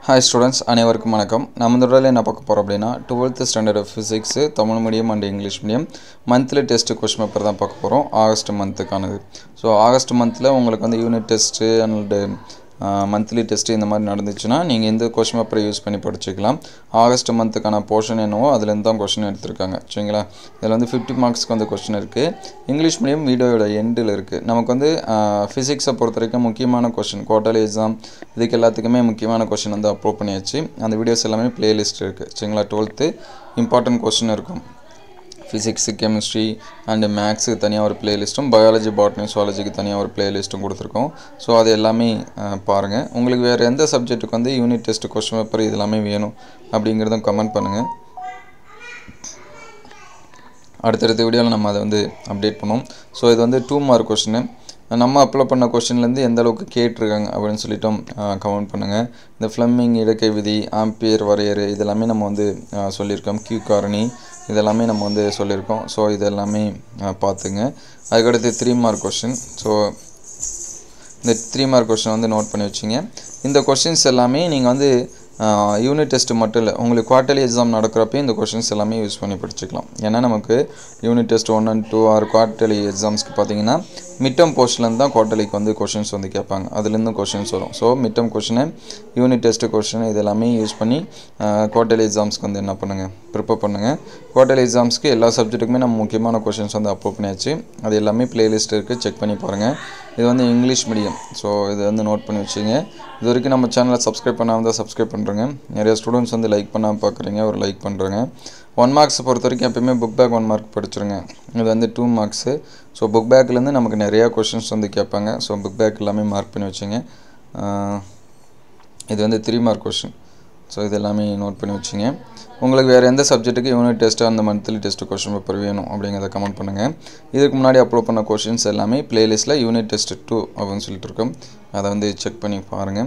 Hi students, அனைவருக்கும் வணக்கம். நம்ம இந்த வீடியோல என்ன பார்க்க போறோம் அப்படினா 12th standard of physics Tamil medium and English medium monthly test question paper தான் பார்க்க போறோம். ஆகஸ்ட் மந்த்கானது. சோ ஆகஸ்ட் மந்த்ல உங்களுக்கு வந்து unit test and monthly test இந்த மாதிரி நடந்துச்சுனா நீங்க இந்த question paper யூஸ் பண்ணி படிச்சுக்கலாம். ஆகஸ்ட் மந்த்கான போர்ஷன் என்னவோ அதுல இருந்து தான் क्वेश्चन எடுத்துருக்காங்க. சரிங்களா? இதுல வந்து 50 மார்க்ஸ்க்கு வந்து क्वेश्चन இருக்கு. இங்கிலீஷ் மீடியம் வீடியோவோட எண்ட்ல இருக்கு. நமக்கு வந்து physics பொறுத்தவரைக்கும் முக்கியமான क्वेश्चन குவார்ட்டர்லி எக்ஸாம் இதுக்கு எல்லாத்துக்குமே முக்கியமான क्वेश्चन வந்து அப்லோட் பண்ணியாச்சு. அந்த வீடியோஸ் எல்லாமே பிளேலிஸ்ட் இருக்கு. சரிங்களா? 12th இம்பார்ட்டன்ட் क्वेश्चन இருக்கும். Physics, Chemistry and Maths தனியா ஒரு பிளேலிஸ்டும் Biology, Botany, Zoology தனியா ஒரு பிளேலிஸ்டும் கொடுத்திருக்கோம். சோ அது எல்லாமே பாருங்க. உங்களுக்கு வேற எந்த சப்ஜெக்ட்டுக்கு வந்து யூனிட் டெஸ்ட் क्वेश्चन பேப்பர் இதெல்லாம் வேணும் அப்படிங்கறத கமெண்ட் பண்ணுங்க. அடுத்த வீடியோல நம்ம அதை வந்து அப்டேட் பண்ணுவோம். சோ இது வந்து 2 மார்க் क्वेश्चन. நம்ம அப்லோட் பண்ண क्वेश्चनல இருந்து எந்த அளவுக்கு கேட்டிருக்காங்க அப்படினு சொல்லிட்டு கமெண்ட் பண்ணுங்க. இந்த ஃப்ளெமிங் இடக்கை விதி, ஆம்பியர் வரையறை இதெல்லாம் நம்ம வந்து சொல்லிருக்கோம். Q காரணி இதெல்லாம் நம்ம வந்து சொல்லிருக்கோம். சோ இதெல்லாம் பாத்துங்க. அதுக்கு அடுத்து 3 மார்க் क्वेश्चन. சோ இந்த 3 மார்க் क्वेश्चन வந்து நோட் பண்ணி வச்சீங்க. இந்த क्वेश्चंस எல்லாமே நீங்க வந்து யூனிட் டெஸ்ட் மட்டும் இல்ல உங்களுக்கு குவார்ட்டர்லி எக்ஸாம் நடக்கறப்ப இந்த क्वेश्चंस எல்லாமே யூஸ் பண்ணி படிச்சுக்கலாம். ஏன்னா நமக்கு unit test 1 and 2 or quarterly எக்ஸாம்ஸ்க்கு பாத்தீங்கன்னா மிட் டர்ம் போர்ஷன்ல இருந்து தான் குவார்ட்டர்லிக்கு வந்து क्वेश्चंस வந்து கேட்பாங்க. அதுல இருந்து क्वेश्चंस வரும். So mid term question unit test question இதெல்லாம் யூஸ் பண்ணி குவார்ட்டர்லி எக்ஸாம்ஸ்க்கு வந்து என்ன பண்ணுங்க ப்ரிப்பேர் பண்ணுங்க. குவார்ட்டர்லி எக்ஸாம்ஸ்க்கு எல்லா சப்ஜெக்ட்டுக்குமே நம்ம முக்கியமான क्वेश्चंस வந்து அப்லோட் பண்ணியாச்சு. அது எல்லாமே பிளேலிஸ்ட் இருக்கு. செக் பண்ணி பாருங்க. இது வந்து இங்கிலீஷ் மீடியம். சோ இது வந்து நோட் பண்ணி வச்சீங்க. இதுவரைக்கும் நம்ம சேனலை சப்ஸ்கிரைப் பண்ணாம இருந்தா சப்ஸ்கிரைப் பண்றீங்க. நிறைய ஸ்டூடண்ட்ஸ் வந்து லைக் பண்ணாம பார்க்கறீங்க. ஒரு லைக் பண்றீங்க. 1 மார்க்ஸ் பொறுத்தவரைக்கும் எப்பவுமே புக் பேக் 1 மார்க் படிச்சிருங்க. இது வந்து 2 மார்க்ஸ். சோ புக் பேக்ல இருந்து நமக்கு நிறைய क्वेश्चंस வந்து கேட்பாங்க. சோ புக் பேக் எல்லாமே மார்க் பண்ணி வச்சீங்க. இது வந்து 3 மார்க் क्वेश्चन. சோ இதெல்லாம் நோட் பண்ணி வச்சீங்க. உங்களுக்கு வேற எந்த சப்ஜெக்ட்டுக்கு யூனிட் டெஸ்ட் அந்த மந்த்லி டெஸ்ட் क्वेश्चन பேப்பர் வேணும் அப்படிங்கறத கமெண்ட் பண்ணுங்க. இதுக்கு முன்னாடி அப்லோட் பண்ண क्वेश्चंस எல்லாமே பிளேலிஸ்ட்ல யூனிட் டெஸ்ட் 2 அப்படினு சொல்லிட்டு இருக்கும். அதை வந்து செக் பண்ணி பாருங்க.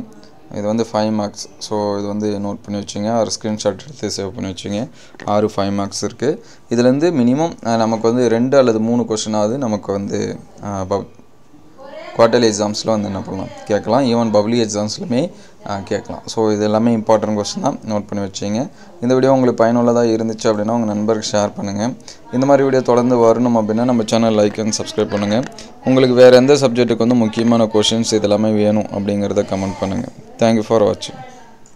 இது வந்து 5 மார்க்ஸ். சோ இது வந்து நோட் பண்ணி வச்சீங்க. ஒரு ஸ்கிரீன்ஷாட் எடுத்து சேவ் பண்ணி வச்சீங்க. 5 மார்க்ஸ் இருக்கு. இதுல இருந்து மினிமம் நமக்கு வந்து 2 அல்லது 3 क्वेश्चन ஆவது நமக்கு வந்து குவார்ட்டர்லி எக்ஸாம்ஸ்ல வந்து என்ன பண்ணலாம் கேட்கலாம். ஈவன் பப்ளிக் எக்ஸாம்ஸ்லமே கேட்கலாம். சோ இது எல்லாமே இம்பார்ட்டன்ட் क्वेश्चन தான். நோட் பண்ணி வச்சீங்க. இந்த வீடியோ உங்களுக்கு பயனுள்ளதா இருந்துச்சு அப்படினா உங்க நண்பர்களுக்கு ஷேர் பண்ணுங்க. இந்த மாதிரி வீடியோ தொடர்ந்து வரணும் அப்படினா நம்ம சேனலை லைக் and சப்ஸ்கிரைப் பண்ணுங்க. உங்களுக்கு வேற எந்த சப்ஜெக்ட்டுக்கு வந்து முக்கியமான क्वेश्चंस இதெல்லாம் வேணும் அப்படிங்கறத கமெண்ட் பண்ணுங்க. Thank you for watching.